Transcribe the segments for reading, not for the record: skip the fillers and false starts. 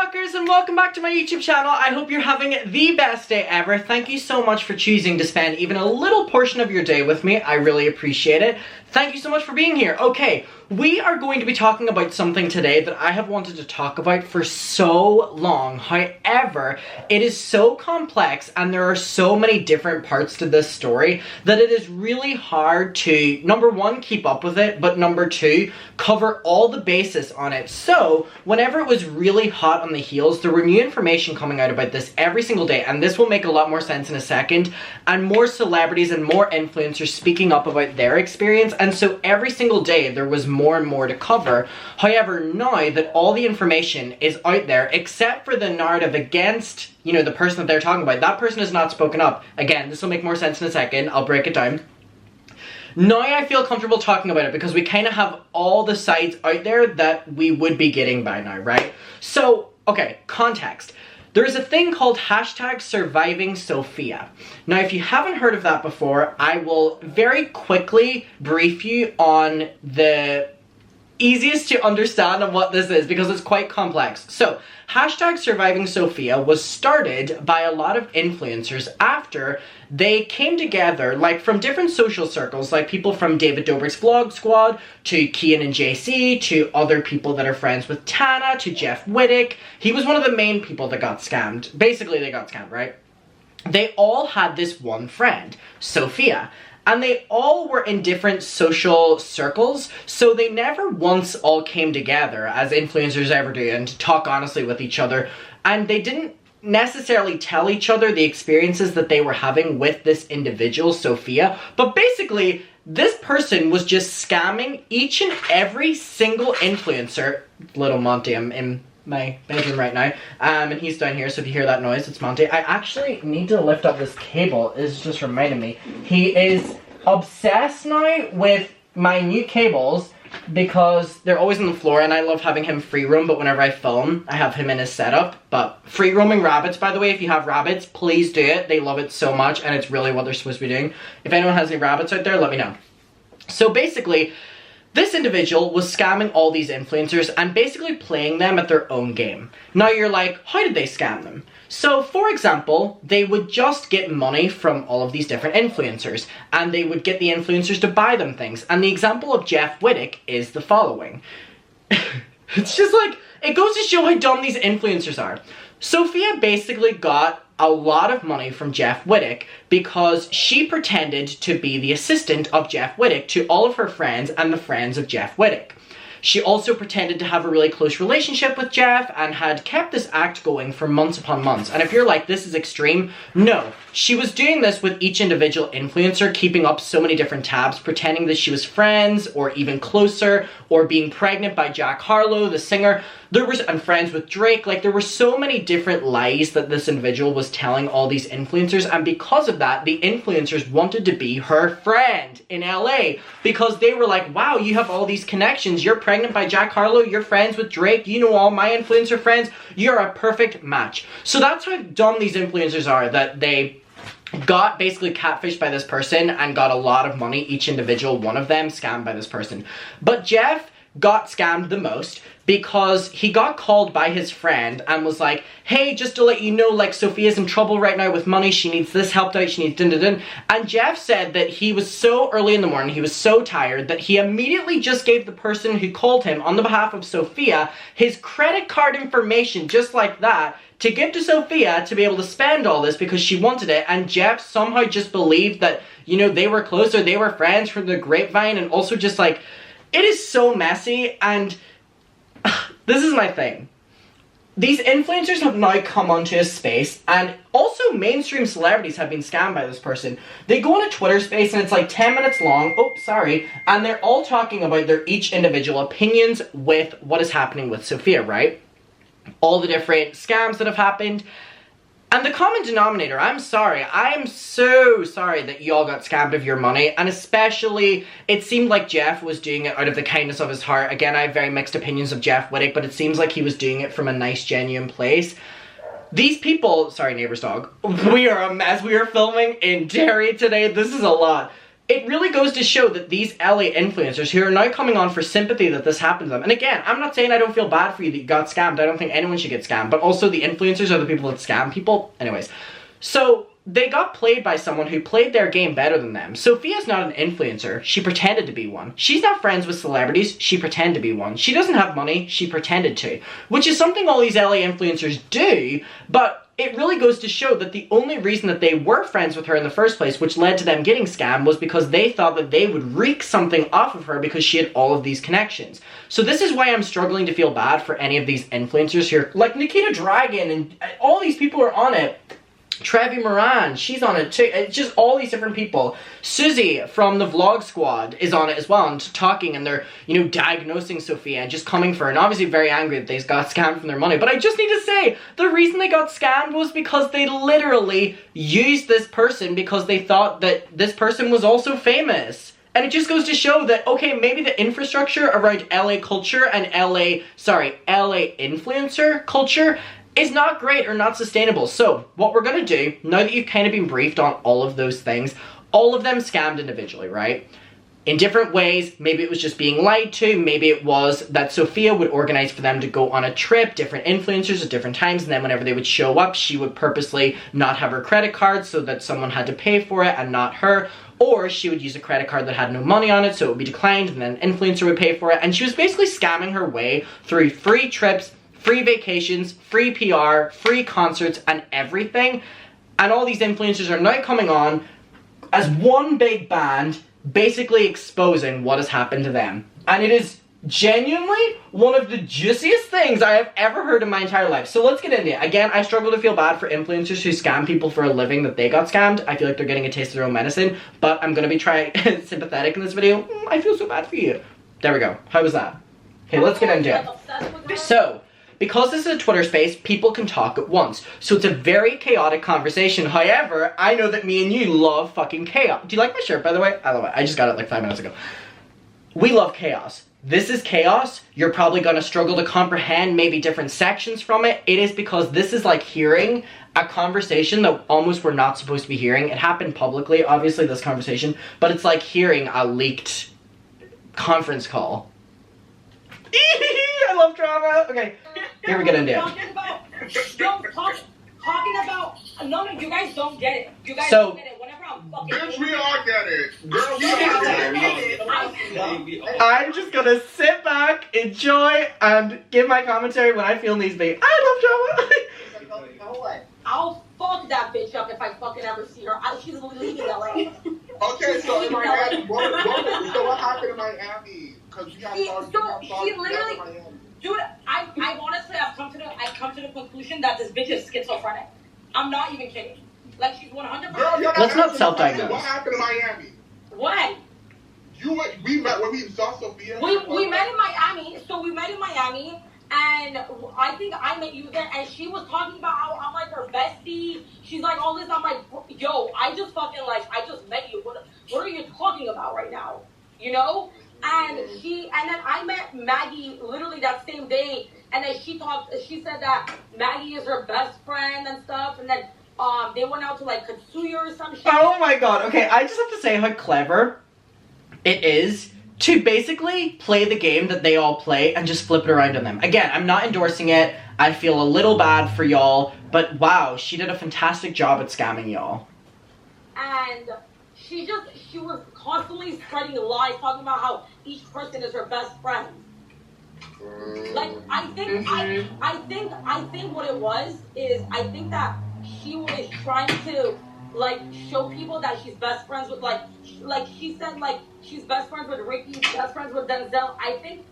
rockers, and welcome back to my YouTube channel. I hope you're having the best day ever. Thank you so much for choosing to spend even a little portion of your day with me. I really appreciate it. Thank you so much for being here. Okay, we are going to be talking about something today that I have wanted to talk about for so long. However, it is so complex and there are so many different parts to this story that it is really hard to, number one, keep up with it, but number two, cover all the bases on it. So, whenever it was really hot on the heels, there were new information coming out about this every single day, and this will make a lot more sense in a second, and more celebrities and more influencers speaking up about their experience, and so every single day there was more and more to cover. However, now that all the information is out there, except for the narrative against, the person that they're talking about, that person has not spoken up. Again, this will make more sense in a second, I'll break it down. Now I feel comfortable talking about it because we kind of have all the sides out there that we would be getting by now, right? So, okay, context. There's a thing called #SurvivingSophia. Now, if you haven't heard of that before, I will very quickly brief you on the easiest to understand on what this is because it's quite complex. So, #SurvivingSophia was started by a lot of influencers after they came together, like from different social circles, like people from David Dobrik's Vlog Squad, to Kian and JC, to other people that are friends with Tana, to Jeff Wittek. He was one of the main people that got scammed. Basically, they got scammed, right? They all had this one friend, Sophia. And they all were in different social circles, so they never once all came together, as influencers ever do, and to talk honestly with each other. And they didn't necessarily tell each other the experiences that they were having with this individual, Sophia. But basically, this person was just scamming each and every single influencer. Little Monty, I'm in my bedroom right now, and he's down here, so if you hear that noise, it's Monty. I actually need to lift up this cable, it's just reminding me. He is obsessed now with my new cables because they're always on the floor, and I love having him free roam, but whenever I film, I have him in his setup. But free roaming rabbits, by the way, if you have rabbits, please do it. They love it so much, and it's really what they're supposed to be doing. If anyone has any rabbits out there, let me know. So basically, this individual was scamming all these influencers and basically playing them at their own game. Now you're like, how did they scam them? So for example, they would just get money from all of these different influencers, and they would get the influencers to buy them things. And the example of Jeff Wittek is the following. It's just like, it goes to show how dumb these influencers are. Sophia basically got a lot of money from Jeff Wittek because she pretended to be the assistant of Jeff Wittek to all of her friends and the friends of Jeff Wittek. She also pretended to have a really close relationship with Jeff and had kept this act going for months upon months. And if you're like, this is extreme, no. She was doing this with each individual influencer, keeping up so many different tabs, pretending that she was friends or even closer, or being pregnant by Jack Harlow, the singer. And friends with Drake. Like, there were so many different lies that this individual was telling all these influencers, and because of that, the influencers wanted to be her friend in LA because they were like, wow, you have all these connections. You're pregnant by Jack Harlow, you're friends with Drake, you know all my influencer friends, you're a perfect match. So that's how dumb these influencers are, that they got basically catfished by this person and got a lot of money, each individual one of them scammed by this person. But Jeff got scammed the most because he got called by his friend and was like, hey, just to let you know, like, Sophia's in trouble right now with money, she needs this helped out, she needs dun-dun-dun. And Jeff said that he was so early in the morning, he was so tired, that he immediately just gave the person who called him on the behalf of Sophia his credit card information, just like that, to give to Sophia to be able to spend all this because she wanted it. And Jeff somehow just believed that, they were closer, they were friends from the grapevine, and also just like, it is so messy. And this is my thing. These influencers have now come onto a space, and also mainstream celebrities have been scammed by this person. They go on a Twitter space and it's like 10 minutes long, and they're all talking about their each individual opinions with what is happening with Sophia, right? All the different scams that have happened. And the common denominator, I'm so sorry that y'all got scammed of your money, and especially, it seemed like Jeff was doing it out of the kindness of his heart. Again, I have very mixed opinions of Jeff Wittek, but it seems like he was doing it from a nice, genuine place. These people, sorry neighbor's dog, we are a mess. We are filming in Derry today, this is a lot. it really goes to show that these LA influencers who are now coming on for sympathy that this happened to them. And again, I'm not saying I don't feel bad for you that you got scammed. I don't think anyone should get scammed. But also the influencers are the people that scam people. Anyways, so they got played by someone who played their game better than them. Sophia's not an influencer. She pretended to be one. She's not friends with celebrities. She pretended to be one. She doesn't have money. She pretended to. Which is something all these LA influencers do, but it really goes to show that the only reason that they were friends with her in the first place, which led to them getting scammed, was because they thought that they would wreak something off of her because she had all of these connections. So this is why I'm struggling to feel bad for any of these influencers here. Like Nikita Dragon and all these people are on it. Trevi Moran, she's on it too. It's just all these different people. Susie from the Vlog Squad is on it as well and talking, and they're, you know, diagnosing Sophia and just coming for her and obviously very angry that they got scammed from their money. But I just need to say, the reason they got scammed was because they literally used this person because they thought that this person was also famous. And it just goes to show that, okay, maybe the infrastructure around LA culture and LA influencer culture is not great or not sustainable. So what we're gonna do, now that you've kind of been briefed on all of those things, all of them scammed individually, right? In different ways. Maybe it was just being lied to, maybe it was that Sophia would organize for them to go on a trip, different influencers at different times, and then whenever they would show up, she would purposely not have her credit card so that someone had to pay for it and not her. Or she would use a credit card that had no money on it, so it would be declined, and then an influencer would pay for it. And she was basically scamming her way through free trips, free vacations, free PR, free concerts, and everything. And all these influencers are now coming on as one big band, basically exposing what has happened to them. And it is genuinely one of the juiciest things I have ever heard in my entire life. So let's get into it. Again, I struggle to feel bad for influencers who scam people for a living that they got scammed. I feel like they're getting a taste of their own medicine, but I'm gonna be sympathetic in this video. I feel so bad for you. There we go. How was that? Okay, let's get into it. So, because this is a Twitter space, people can talk at once. So it's a very chaotic conversation. However, I know that me and you love fucking chaos. Do you like my shirt, by the way? I love it. I just got it like 5 minutes ago. We love chaos. This is chaos. You're probably gonna struggle to comprehend maybe different sections from it. It is because this is like hearing a conversation that almost we're not supposed to be hearing. It happened publicly, obviously, this conversation, but it's like hearing a leaked conference call. I love drama. Okay, here we get into it. Talking about, no, you guys don't get it. You guys So, don't get it. Whenever I'm fucking... Bitch, we all get it. Girl, we all get it. I'm just gonna sit back, enjoy, and give my commentary when I feel needs be. I love drama. I'll fuck that bitch up if I fucking ever see her. She's leaving LA. Okay, so in Miami, what happened in Miami? Because we got she literally, dude, I honestly, I've come to the conclusion that this bitch is schizophrenic. I'm not even kidding. Like, she's 100%. Girl, Let's not self-diagnose. What happened in Miami? When? We met when we saw Sophia. We met in Miami. So we met in Miami, and I think I met you there, and she was talking about how I'm like her bestie. She's like all this. I'm like, yo, I just met you. What are you talking about right now? You know? And then I met Maggie literally that same day, and then she said that Maggie is her best friend and stuff, and then they went out to like Katsuya or some shit. Oh my god, okay, I just have to say how clever it is to basically play the game that they all play and just flip it around on them. Again, I'm not endorsing it, I feel a little bad for y'all, but wow, she did a fantastic job at scamming y'all. And she was constantly spreading lies, talking about how each person is her best friend. Like, I think what it was is, I think that she was trying to, like, show people that she's best friends with, like she said, like, she's best friends with Ricky, best friends with Denzel. I think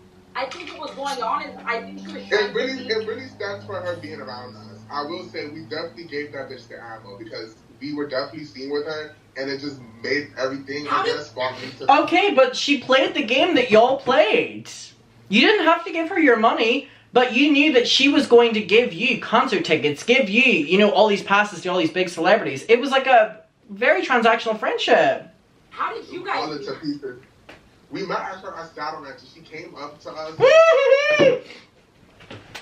what was going on is, I think she was trying it really stands for her being around us. I will say, we definitely gave that bitch the ammo, because we were definitely seen with her, and it just made everything, I guess, fall into... Okay, but she played the game that y'all played. You didn't have to give her your money, but you knew that she was going to give you concert tickets, give you, you know, all these passes to all these big celebrities. It was like a very transactional friendship. How did you guys... We met her at Saddle Ranch, and she came up to us...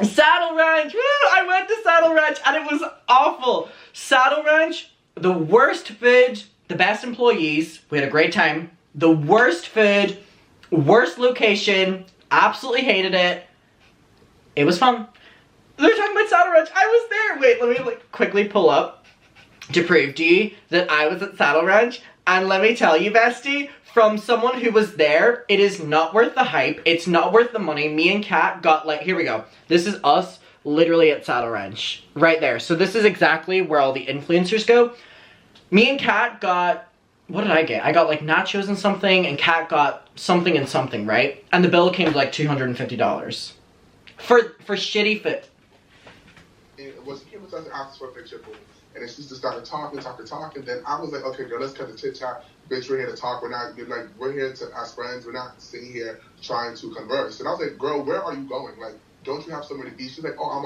Saddle Ranch! Woo! I went to Saddle Ranch, and it was awful. Saddle Ranch, the worst food, the best employees. We had a great time. The worst food, worst location. Absolutely hated it. It was fun. They're talking about Saddle Ranch. I was there. Wait, let me quickly pull up to prove to you that I was at Saddle Ranch. And let me tell you, bestie, from someone who was there, it is not worth the hype. It's not worth the money. Me and Kat got like, here we go. This is us literally at Saddle Ranch. Right there. So this is exactly where all the influencers go. Me and Kat got, what did I get? I got like nachos and something, and Kat got something and something, right? And the bill came to like $250. For shitty food. Well, she came with us and asked for a picture, boom. And then she just started talking. Then I was like, okay, girl, let's cut the chit chat. Bitch, we're here to talk. We're here to as friends. We're not sitting here trying to converse. And I was like, girl, where are you going? Like, don't you have somewhere to be? She's like, oh, I'm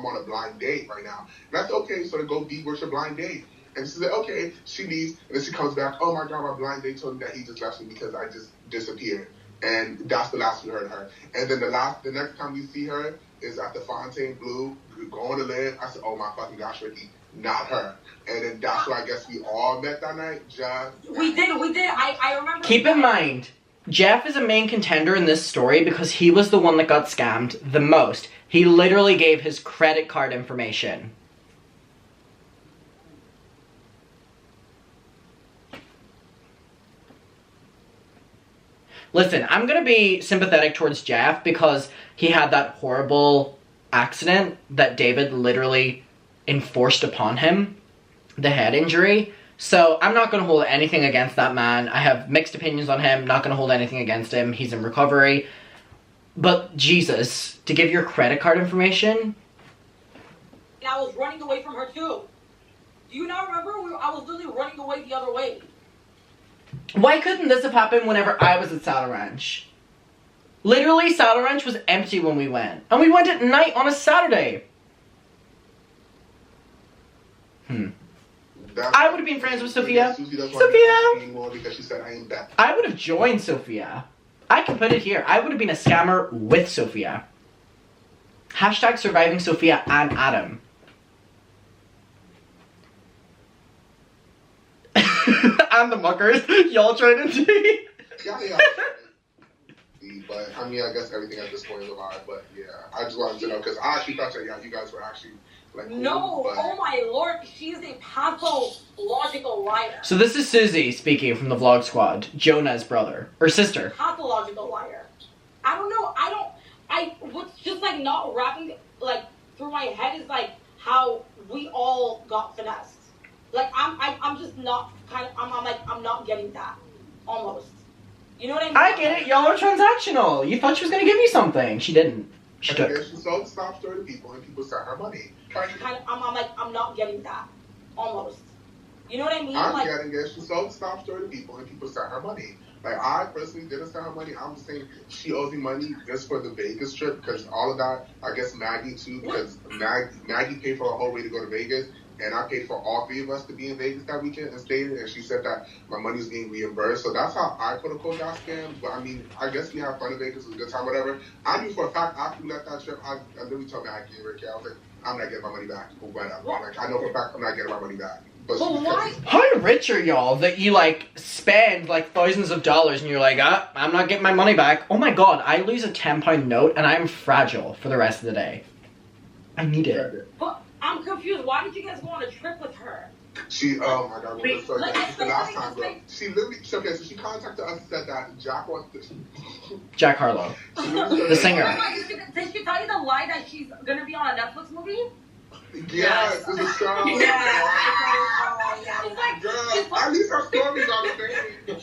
on a blind date right now. And I said, okay, so to go be, where's your blind date? And she said, okay. She leaves, and then she comes back. Oh my God, my blind date told me that he just left me because I just disappeared. And that's the last we heard of her. And then the next time we see her is at the Fontaine Blue, going to live. I said, oh my fucking gosh, Ricky, not her. And then that's where I guess we all met that night. Jeff. We did. I remember. Keep in mind, Jeff is a main contender in this story because he was the one that got scammed the most. He literally gave his credit card information. Listen, I'm gonna be sympathetic towards Jeff because he had that horrible accident that David literally enforced upon him, the head injury. So I'm not gonna hold anything against that man. I have mixed opinions on him, not gonna hold anything against him. He's in recovery. But Jesus, to give your credit card information? And I was running away from her too. Do you not remember? I was literally running away the other way. Why couldn't this have happened whenever I was at Saddle Ranch? Literally, Saddle Ranch was empty when we went. And we went at night on a Saturday. I would have been friends with Sophia. Sophia! Because she said I ain't that. I would have joined Sophia. I can put it here. I would have been a scammer with Sophia. Hashtag SurvivingSophia and Adam. And the muckers. Y'all trying to do. Yeah. But I mean, I guess everything at this point is a lie. But yeah, I just wanted to know because I actually thought that you guys were actually like cool, no. But... Oh my lord, she's a pathological liar. So this is Susie speaking from the vlog squad, Jonah's brother or sister. Pathological liar. I don't know. What's just like not wrapping like through my head is like how we all got finessed. Like I'm just not I'm not getting that almost. You know what I mean? I get it. Y'all are transactional. You thought she was gonna give you something. She didn't. She took. She sold the stop store to people, and people sent her money. I'm not getting that almost. You know what I mean? I'm getting it. She sold the stop store to people, and people sent her money. Like I personally didn't send her money. I'm just saying she owes me money just for the Vegas trip because all of that. I guess Maggie too because Maggie paid for the whole way to go to Vegas. And I paid for all three of us to be in Vegas that weekend and stayed. And she said that my money's being reimbursed. So that's how I quote unquote got scammed. But I mean, I guess we have fun in Vegas. It was a good time, whatever. I knew for a fact after we left that trip, I literally told Maggie and Ricky, I was like, I'm not getting my money back or whatever. Like, I know for a fact I'm not getting my money back. But why? How rich are y'all that you like spend like thousands of dollars and you're like, I'm not getting my money back. Oh my God, I lose a £10 note and I'm fragile for the rest of the day. I need it. But I'm confused. Why did you guys go on a trip with her? Oh my God, this is the last time, bro. She literally, so she contacted us and said that Jack wants to... Jack Harlow, the singer. Did she tell you the lie that she's gonna be on a Netflix movie? Yes, it's a show. Yeah. At least her story's on the thing.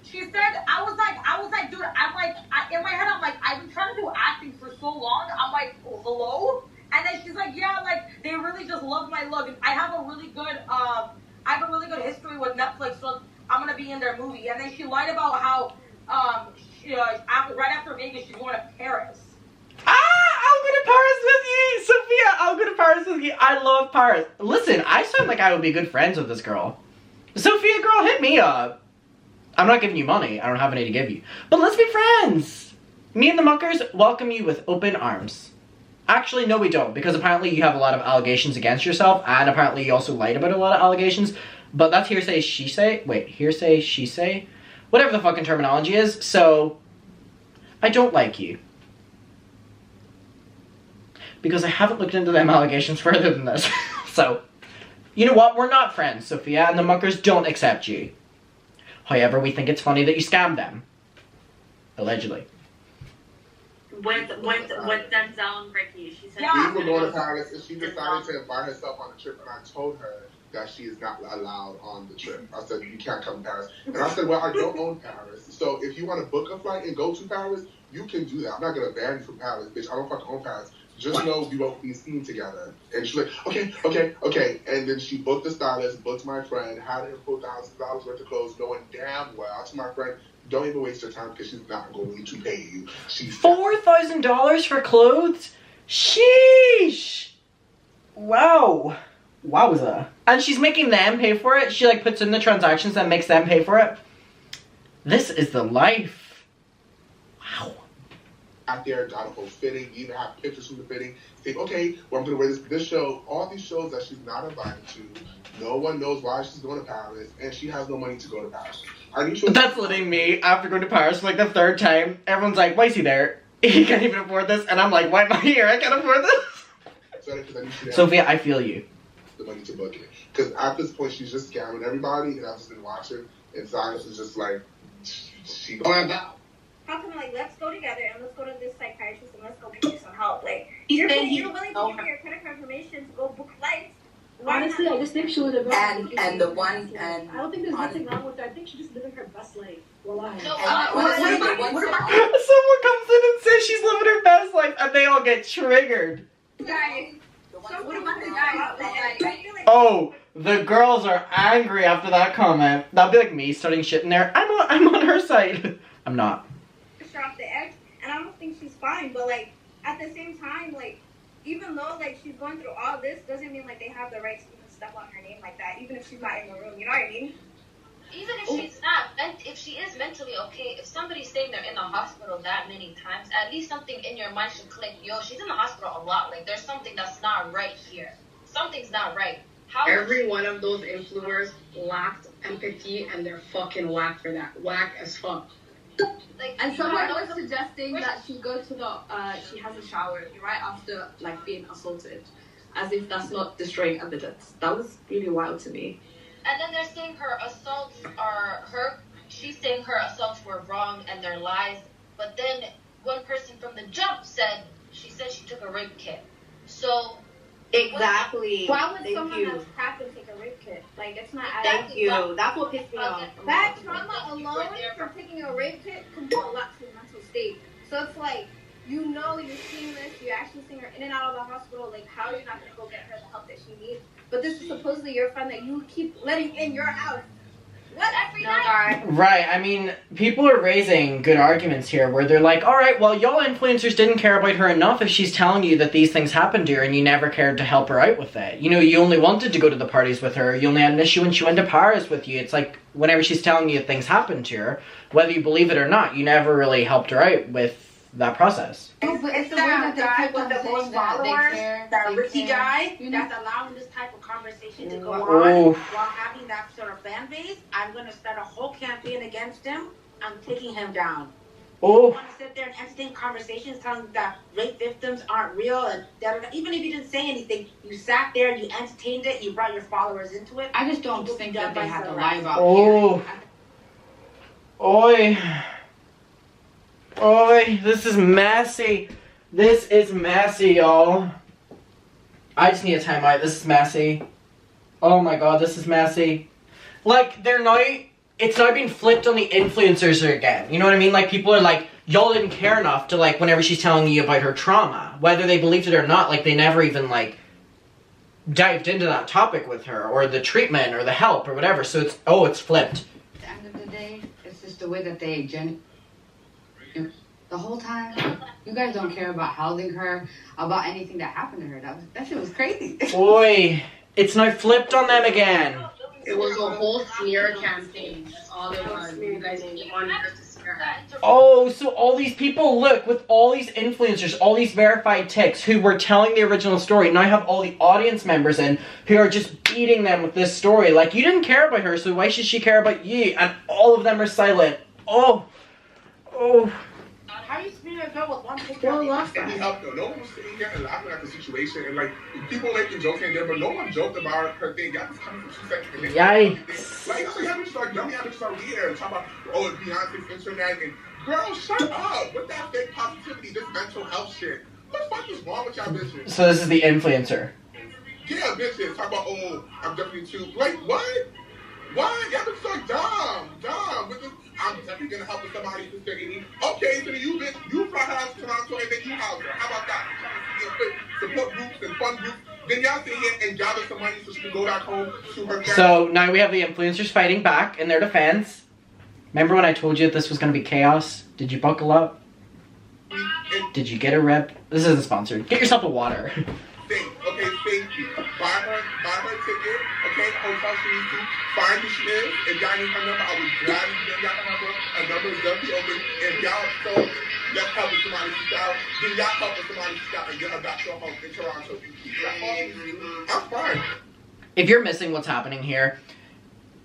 She said, I was like, dude, in my head, I'm like, I've been trying to do acting for so long. I'm like, hello? And then she's like, yeah, like, they really just love my look. And I have a really good history with Netflix, so I'm gonna be in their movie. And then she lied about how, right after Vegas, she's going to Paris. I'll go to Paris with you, Sophia. I'll go to Paris with you. I love Paris. Listen, I sound like I would be good friends with this girl. Sophia, girl, hit me up. I'm not giving you money. I don't have any to give you. But let's be friends. Me and the Muckers welcome you with open arms. Actually, no, we don't, because apparently you have a lot of allegations against yourself, and apparently you also lied about a lot of allegations, but that's hearsay, she say? Wait, hearsay, she say? Whatever the fucking terminology is, so I don't like you. Because I haven't looked into them allegations further than this. So, you know what? We're not friends, Sophia, and the muckers don't accept you. However, we think it's funny that you scammed them. Allegedly. With Denzel and Ricky. She said Yeah. We were going to Paris, and she decided to invite herself on the trip, and I told her that she is not allowed on the trip. I said, you can't come to Paris. And I said, well, I don't own Paris. So if you want to book a flight and go to Paris, you can do that. I'm not going to ban you from Paris, bitch. I don't fucking own Paris. Just know we won't be seen together. And she's like, okay. And then she booked the stylist, booked my friend, had her put $1,000 worth of clothes, knowing damn well to my friend, don't even waste your time because she's not going to pay you. She's $4,000 for clothes? Sheesh! Wow. Wowza. And she's making them pay for it? She like puts in the transactions and makes them pay for it? This is the life. Wow. Out there, got a whole fitting, you even have pictures from the fitting. Think, okay, well, I'm going to wear this show, all these shows that she's not invited to. No one knows why she's going to Paris, and she has no money to go to Paris. That's literally me after going to Paris for like the 3rd time. Everyone's like, why is he there? He can't even afford this. And I'm like, why am I here? I can't afford this. Sophia, I feel you. The money to book it. Because at this point, she's just scamming everybody, and I've just been watching, and Silas is just like, she going out. How come, like, let's go together and let's go to this psychiatrist and let's go get you some help? Like, you're willing to give me your credit card information to go book flights. Honestly, I just think she would have been. And the one, and I don't think there's nothing wrong with her. I think she's just living her best life. Well, Someone comes in and says she's living her best life, and they all get triggered. Guys, what about the guys? Oh, the girls are angry after that comment. That'll be like me starting shit in there. I'm on her side. I'm not. Off the edge, and I don't think she's fine, but like at the same time, like even though like she's going through all this, doesn't mean like they have the right to even step on her name like that, even if she's not in the room, you know what I mean? Even if she's not, if she is mentally okay, if somebody's staying there in the hospital that many times, at least something in your mind should click. Yo, she's in the hospital a lot. Like there's something that's not right here. Something's not right. Every one of those influencers lacked empathy, and they're fucking whack for that. Whack as fuck. Like, and someone was suggesting that she go to the, she has a shower right after, like, being assaulted. As if that's not destroying evidence. That was really wild to me. And then they're saying her assaults are, she's saying her assaults were wrong and they're lies. But then one person from the jump said she took a rape kit. So... Exactly. Why would someone that's cracked and take a rape kit? Like, it's not... Thank you. That's what pissed me off. That trauma alone for taking a rape kit can do a lot to your mental state. So it's like, you know you're seeing this, you're actually seeing her in and out of the hospital, like, how are you not going to go get her the help that she needs? But this is supposedly your friend that you keep letting in your house. What? Every night? Right, I mean, people are raising good arguments here where they're like, alright, well, y'all influencers didn't care about her enough if she's telling you that these things happened to her and you never cared to help her out with it. You know, you only wanted to go to the parties with her, you only had an issue when she went to Paris with you. It's like, whenever she's telling you things happened to her, whether you believe it or not, you never really helped her out with that process. No, but it's the way that they kept on saying that they care. That Ricky guy that's allowing this type of conversation to go on while having that sort of fan base. I'm going to start a whole campaign against him. I'm taking him down. You want to sit there and entertain conversations telling that rape victims aren't real and even if you didn't say anything, you sat there, you entertained it, you brought your followers into it. I just don't think that they have to lie about Oi, this is messy. This is messy, y'all. I just need a timeout. This is messy. Oh my god, this is messy. Like, it's now being flipped on the influencers again. You know what I mean? Like, people are like, y'all didn't care enough to, like, whenever she's telling you about her trauma, whether they believed it or not, like, they never even, like, dived into that topic with her, or the treatment, or the help, or whatever. So it's flipped. At the end of the day, it's just the way that they the whole time, you guys don't care about housing her, about anything that happened to her. That shit was crazy. Boy, it's now flipped on them again. It was a whole smear campaign. That's all it was. You guys wanted her to smear Oh, so all these people, look, with all these influencers, all these verified ticks who were telling the original story, now have all the audience members in who are just beating them with this story. Like, you didn't care about her, so why should she care about you? And all of them are silent. Oh. How you speaking to with one picture? And he helped her. No one was sitting here and laughing at the situation. And like, people making jokes in there, but no one joked about her thing. Y'all just coming from 2 seconds. Yikes. Like, y'all just start yummy, y'all just start reading and talking about, oh, Beyonce's internet. And girl, shut up with that fake positivity, this mental health shit. What the fuck is wrong with y'all bitches? So this is the influencer. Yeah, bitches. Talk about, oh, I'm definitely too. Like, what? What? Y'all bitches are dumb. With this, I'm definitely gonna help with somebody who's taking. Okay, so you bitch, you fly her out to Toronto and then you house her. How about that? I'm trying to see support groups and fun groups. Then y'all sit here and gather some money so she can go back home to her family. So now we have the influencers fighting back in their defense. Remember when I told you that this was gonna be chaos? Did you buckle up? Did you get a rep? This isn't sponsored. Get yourself a water. Thank you. Buy her ticket. Okay, hotel she needs to. Find who she is. If y'all need her number, I would gladly give y'all her number. Her number is definitely open. If y'all so let's help with somebody she's out, then y'all help with somebody she's out and get her back to her home in Toronto. I'm fine. If you're missing what's happening here,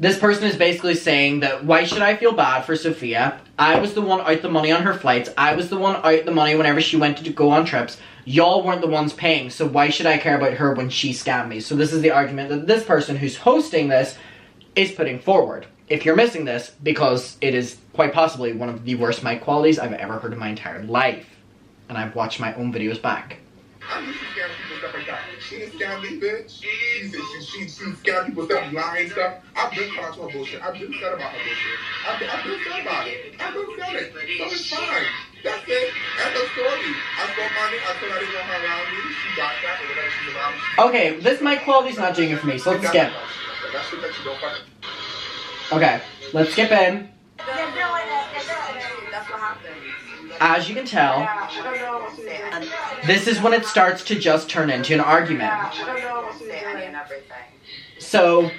this person is basically saying that why should I feel bad for Sophia? I was the one out the money on her flights. I was the one out the money whenever she went to go on trips. Y'all weren't the ones paying, so why should I care about her when she scammed me? So this is the argument that this person who's hosting this is putting forward. If you're missing this, because it is quite possibly one of the worst mic qualities I've ever heard in my entire life. And I've watched my own videos back. I'm used to scamming people stuff like that. She didn't scam me, bitch. She scam people stuff, lying stuff. I've been caught to her bullshit. I've been said about her bullshit. I've been said about it. I've been said it. So it's fine. That's it. End of story. I spent money. I said I didn't want her around me. She got that. And whenever she's around me. Okay, this mic quality's not doing it for me, so let's skip. That's shit that you don't fucking. Okay, let's skip in. That's what happened. As you can tell, I don't know what she was doing. this is when it starts to just turn into an argument. I don't know what she was doing and everything. So,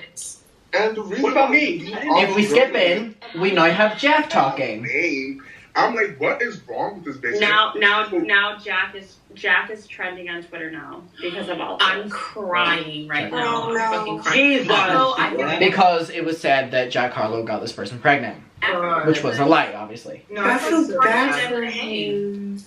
And the reason What about me? if we skip in, we now have Jeff talking. I'm like, what is wrong with this bitch? Now Jack is trending on Twitter now because of all this. I'm crying right now. Oh, no. I'm fucking crying. Jesus. I Because it was said that Jack Harlow got this person pregnant. Which was a lie, obviously. No, I feel bad for for him.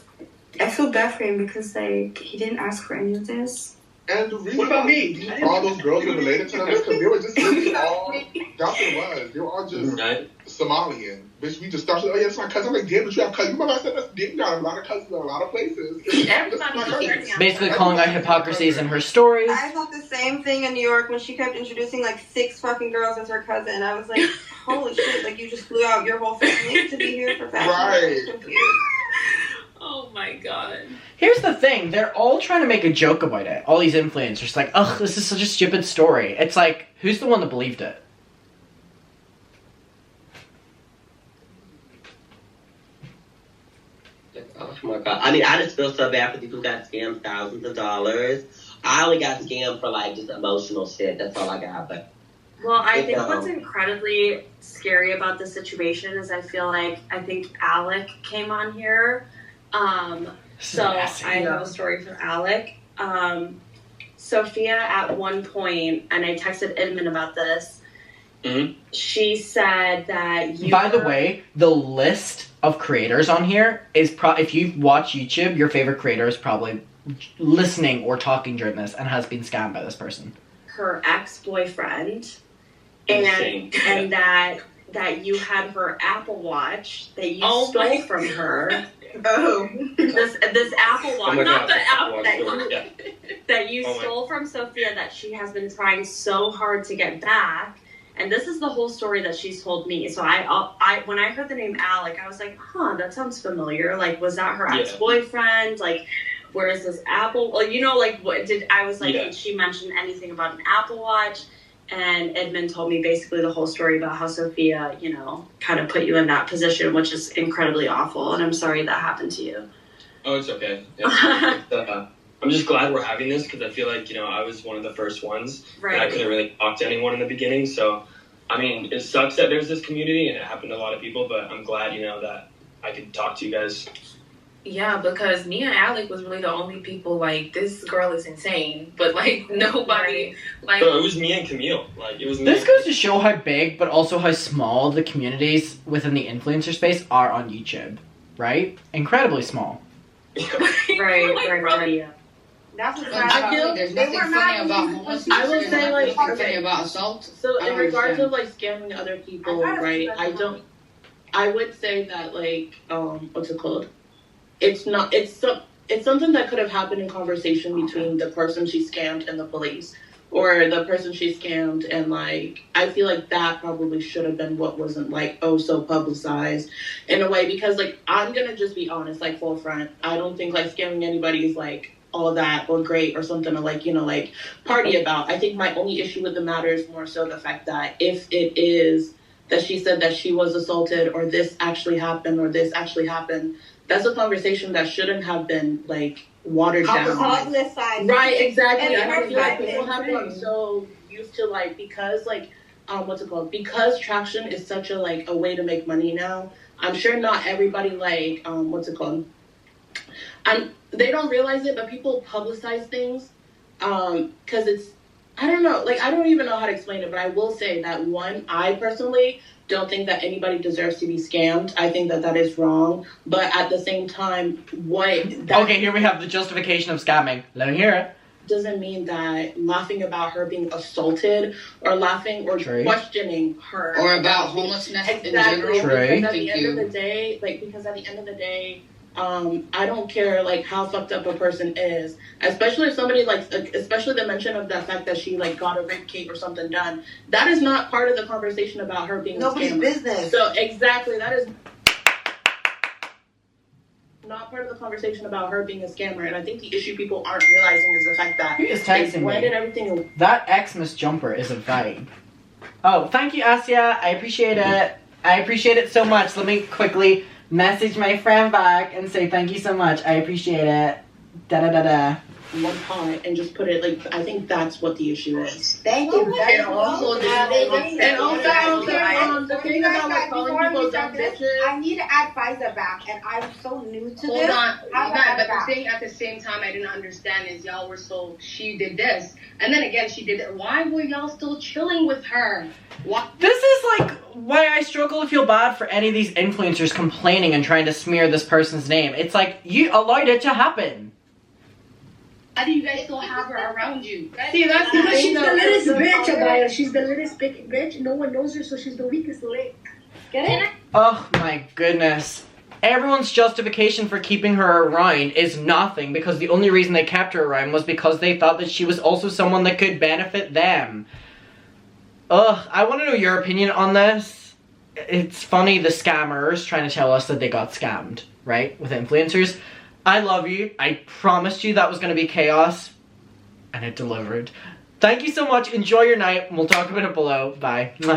I feel bad for him because, like, he didn't ask for any of this. And the reason What about me? all those girls were related to them is because they were just really all, that's what it was. They were all just Somalian. Bitch, we just thought, oh yeah, it's my cousin. I'm like, damn, but you have cousins. You remember I said that's deep. You got a lot of cousins in a lot of places. Basically calling out hypocrisies in her stories. I thought the same thing in New York when she kept introducing like 6 fucking girls as her cousin. I was like, holy shit, like you just flew out your whole family to be here for fashion. Right. I was confused. Oh my god. Here's the thing, they're all trying to make a joke about it. All these influencers, like, ugh, this is such a stupid story. It's like, who's the one that believed it? Oh my god. I mean, I just feel so bad for people who got scammed thousands of dollars. I only got scammed for like just emotional shit. That's all I got. But well, I think what's incredibly scary about this situation is I think Alec came on here. So I have a story for Alec. Sophia at one point, and I texted Edmund about this. Mm-hmm. She said that you. By the way, the list of creators on here is if you watch YouTube, your favorite creator is probably listening or talking during this and has been scammed by this person. Her ex-boyfriend, and that you had her Apple Watch that you stole from her. Oh, this Apple Watch, not God. the Apple that you stole from Sophia that she has been trying so hard to get back. And this is the whole story that she's told me. So I when I heard the name Alec, I was like, huh, that sounds familiar. Like, was that her ex-boyfriend? Like, where is this Apple? Like, you know, like, what did I was like, did she mention anything about an Apple Watch? And Edmund told me basically the whole story about how Sophia, you know, kind of put you in that position, which is incredibly awful. And I'm sorry that happened to you. Oh, it's okay. I'm just glad we're having this because I feel like, you know, I was one of the first ones. Right. And I couldn't really talk to anyone in the beginning. So I mean, it sucks that there's this community and it happened to a lot of people, but I'm glad, you know, that I could talk to you guys. Yeah, because me and Alec was really the only people like, this girl is insane, but like nobody like. No, it was me and Camille. Like it was. This goes to show how big, but also how small the communities within the influencer space are on YouTube, right? Incredibly small. right. Yeah. That's what I feel there's nothing funny about homelessness. I will say, like, nothing funny about assault. So in regards understand. of like scamming other people, right? I would say that like what's it called? It's something that could have happened in conversation between the person she scammed and the police, or the person she scammed, and like I feel like that probably should have been what wasn't like so publicized in a way, because like I'm gonna just be honest, like full front, I don't think like scamming anybody is like all that or great or something to like, you know, like party about. I think my only issue with the matter is more so the fact that if it is that she said that she was assaulted or this actually happened or this actually happened, that's a conversation that shouldn't have been like watered down. Publicized. Right, exactly. And I feel like people have gotten so used to like, because like what's it called? Because traction is such a like a way to make money now. I'm sure not everybody like what's it called? And they don't realize it, but people publicize things because it's, I don't know, like I don't even know how to explain it, but I will say that one, I personally don't think that anybody deserves to be scammed. I think that that is wrong, but at the same time, Okay, here we have the justification of scamming. Let me hear it. Doesn't mean that laughing about her being assaulted or laughing or questioning her or about homelessness in general. Because at the end of the day, I don't care like how fucked up a person is, especially if somebody like, especially the mention of the fact that she like got a rape kit or something done. That is not part of the conversation about her being nobody's a scammer. business. So exactly, that is not part of the conversation about her being a scammer. And I think the issue people aren't realizing is the fact that Who is texting when me? did everything? That Xmas jumper is a vibe. Oh, thank you, Asia. I appreciate it. I appreciate it so much. Let me quickly message my friend back and say thank you so much. I appreciate it. Da-da-da-da. One pot and just put it like, I think that's what the issue is. Thank you. And also the thing about like calling people dumb bitches. I need to add Pfizer back, and I'm so new to Hold this. on, but the thing at the same time I didn't understand is y'all were so, she did this, and then again she did it. Why were y'all still chilling with her? What? This is like why I struggle to feel bad for any of these influencers complaining and trying to smear this person's name. It's like, you allowed it to happen. How do you guys still have her around you? See, that's the Because thing she's the though. littest bitch, Abaya. She's the littest bitch. No one knows her, so she's the weakest link. Get it? Oh my goodness. Everyone's justification for keeping her around is nothing, because the only reason they kept her around was because they thought that she was also someone that could benefit them. Ugh, I want to know your opinion on this. It's funny, the scammers trying to tell us that they got scammed, right? With influencers. I love you. I promised you that was going to be chaos. And it delivered. Thank you so much. Enjoy your night. We'll talk about it below. Bye. Mwah.